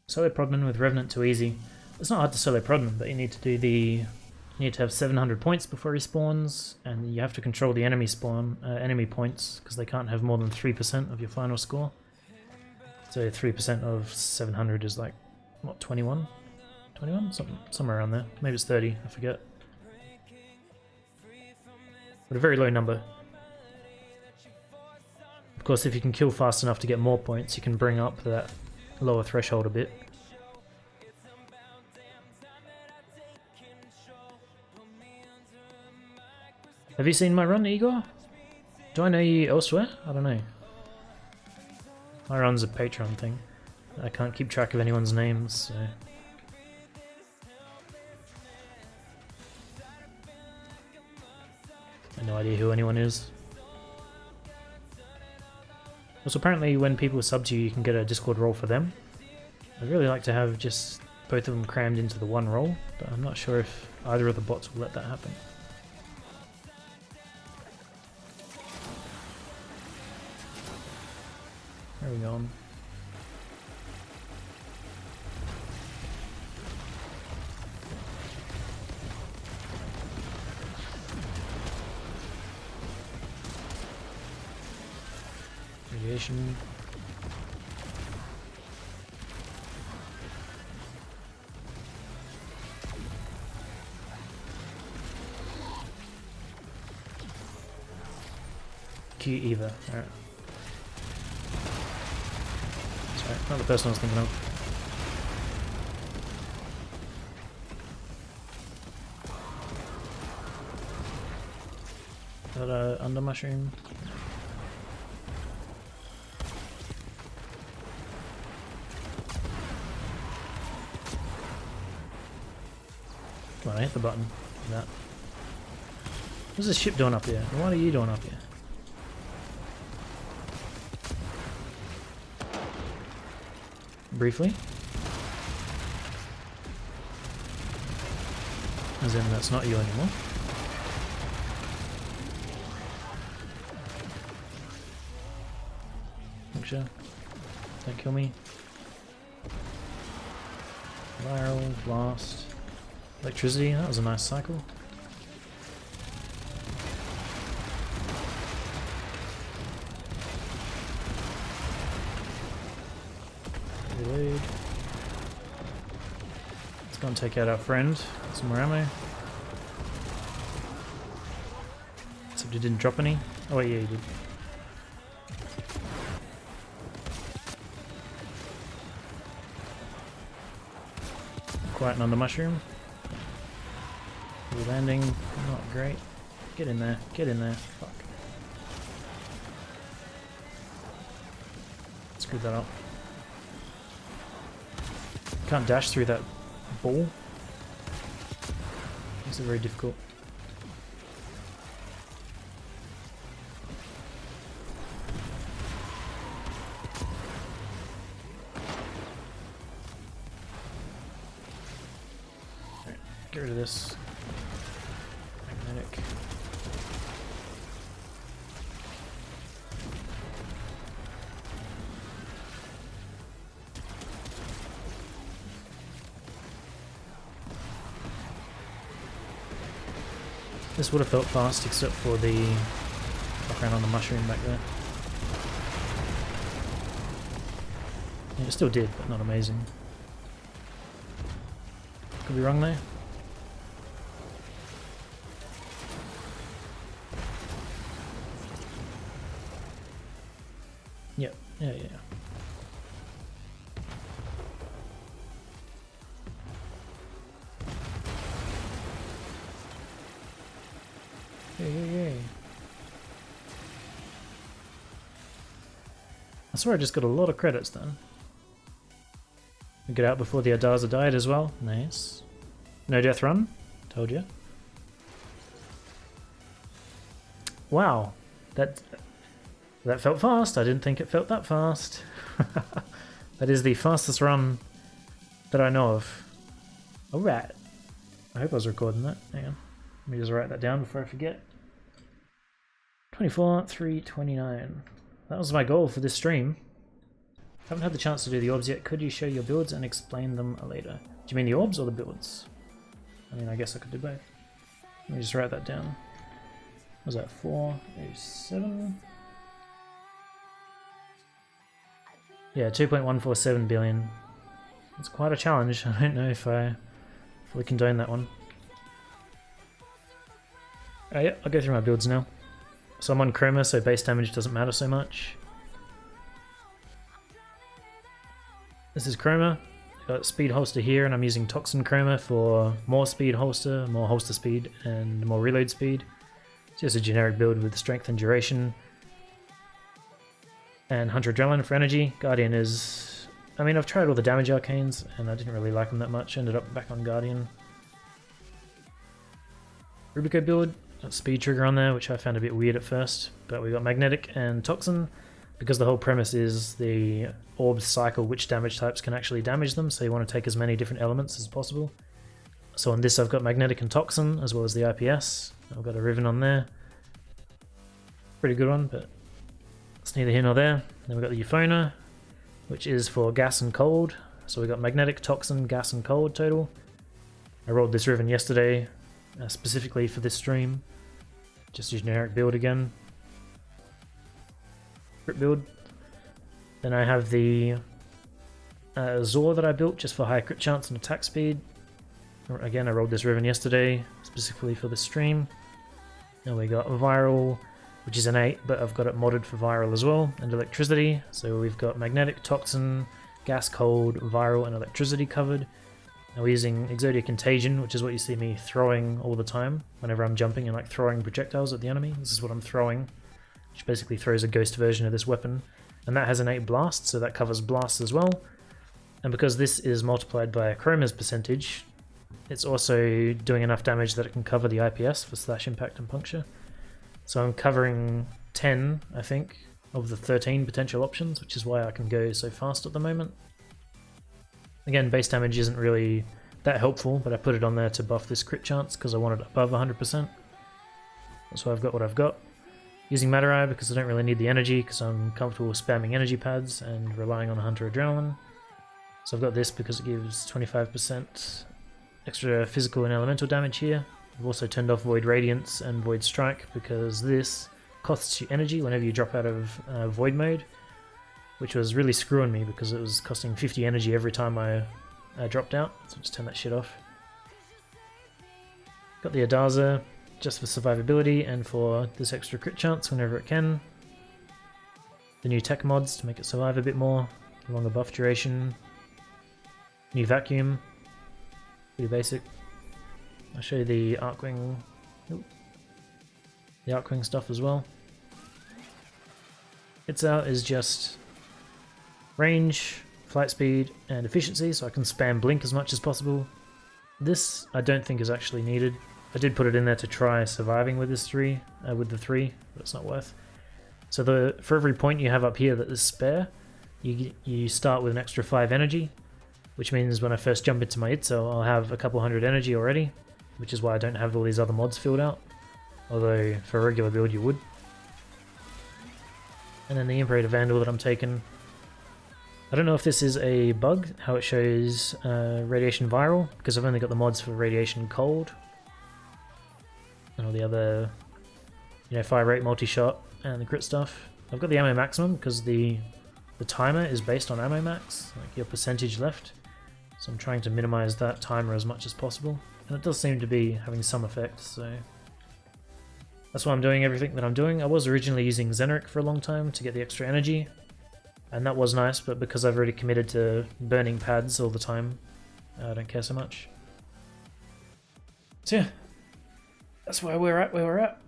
Solo Prodman with Revenant too easy. It's not hard to solo Prodman, but you need to do the... You need to have 700 points before he spawns, and you have to control the enemy spawn, enemy points, because they can't have more than 3% of your final score. So 3% of 700 is like, what, 21? 21? Somewhere around there. Maybe it's 30, I forget. But a very low number. Of course, if you can kill fast enough to get more points, you can bring up that lower threshold a bit. Have you seen my run, Igor? Do I know you elsewhere? I don't know. My run's a Patreon thing. I can't keep track of anyone's names, so... I have no idea who anyone is. Also, apparently when people sub to you, you can get a Discord role for them. I'd really like to have just both of them crammed into the one role, but I'm not sure if either of the bots will let that happen. Where are we going? Radiation. Q Eva. Alright. Sorry, not the person I was thinking of. Got a under mushroom. Come on, I hit the button. That. What's this ship doing up here? And what are you doing up here? Briefly. As in, that's not you anymore. Puncture. Don't kill me. Viral, blast. Electricity, that was a nice cycle. Reload. Let's go and take out our friend. Some more ammo. Except he didn't drop any. Oh wait, yeah he did. Quiet under mushroom. Landing, not great. Get in there, get in there. Fuck. Screwed that up. Can't dash through that ball. Makes it very difficult. Alright, get rid of this. Magnetic. This would have felt fast except for the background on the mushroom back there. Yeah, it still did, but not amazing. Could be wrong there. Yep, yeah. Yay. I swear I just got a lot of credits then. We get out before the Adaza died as well. Nice. No death run. Told you. Wow. That felt fast. I didn't think it felt that fast. That is the fastest run that I know of. Alright. I hope I was recording that. Hang on. Let me just write that down before I forget. 24, 3, 29. That was my goal for this stream. Haven't had the chance to do the orbs yet. Could you show your builds and explain them later? Do you mean the orbs or the builds? I mean, I guess I could do both. Let me just write that down. What was that? 407? Yeah, 2.147 billion. It's quite a challenge. I don't know if we condone that one. Yeah, I'll go through my builds now. So I'm on Chroma, so base damage doesn't matter so much. This is Chroma. Got speed holster here, and I'm using Toxin Chroma for more speed holster, more holster speed, and more reload speed. It's just a generic build with strength and duration. And Hunter Adrenaline for energy. Guardian is... I mean, I've tried all the damage arcanes, and I didn't really like them that much. Ended up back on Guardian. Rubico build. Got speed trigger on there, which I found a bit weird at first. But we got Magnetic and Toxin. Because the whole premise is the orbs cycle which damage types can actually damage them, so you want to take as many different elements as possible. So on this I've got Magnetic and Toxin, as well as the IPS. I've got a Riven on there. Pretty good one, but it's neither here nor there. Then we've got the Euphona, which is for gas and cold. So we've got Magnetic, Toxin, gas and cold total. I rolled this Riven yesterday, specifically for this stream. Just a generic build again. Crit build. Then I have the Zor that I built just for high crit chance and attack speed. Again, I rolled this Riven yesterday, specifically for the stream. Now we got Viral, which is an 8, but I've got it modded for Viral as well, and Electricity. So we've got Magnetic, Toxin, Gas, Cold, Viral, and Electricity covered. Now we're using Exodia Contagion, which is what you see me throwing all the time, whenever I'm jumping and like throwing projectiles at the enemy. This is what I'm throwing, which basically throws a ghost version of this weapon. And that has an 8 blast, so that covers blasts as well. And because this is multiplied by Chroma's percentage, it's also doing enough damage that it can cover the IPS for slash, impact, and puncture. So I'm covering 10, I think, of the 13 potential options, which is why I can go so fast at the moment. Again, base damage isn't really that helpful, but I put it on there to buff this crit chance because I want it above 100%. That's why I've got what I've got. Using Matter because I don't really need the energy because I'm comfortable with spamming energy pads and relying on Hunter Adrenaline. So I've got this because it gives 25% extra physical and elemental damage here. I've also turned off Void Radiance and Void Strike because this costs you energy whenever you drop out of Void mode, which was really screwing me because it was costing 50 energy every time I dropped out, so just turn that shit off. Got the Adaza just for survivability and for this extra crit chance whenever it can. The new tech mods to make it survive a bit more, longer buff duration. New Vacuum, pretty basic. I'll show you the Arcwing, the Arcwing stuff as well. Its out is just range, flight speed, and efficiency, so I can spam blink as much as possible. This I don't think is actually needed. I did put it in there to try surviving with this with the 3, but it's not worth. So for every point you have up here that is spare, you start with an extra 5 energy, which means when I first jump into my Itzel, I'll have a couple hundred energy already, which is why I don't have all these other mods filled out, although for a regular build you would. And then the Imperator Vandal that I'm taking. I don't know if this is a bug, how it shows Radiation Viral, because I've only got the mods for Radiation Cold, and all the other, fire rate, multi-shot, and the crit stuff. I've got the ammo maximum because the timer is based on ammo max, like your percentage left. So I'm trying to minimize that timer as much as possible. And it does seem to be having some effect, so that's why I'm doing everything that I'm doing. I was originally using Xenric for a long time to get the extra energy, and that was nice, but because I've already committed to burning pads all the time, I don't care so much. So yeah, that's why we're at where we're at.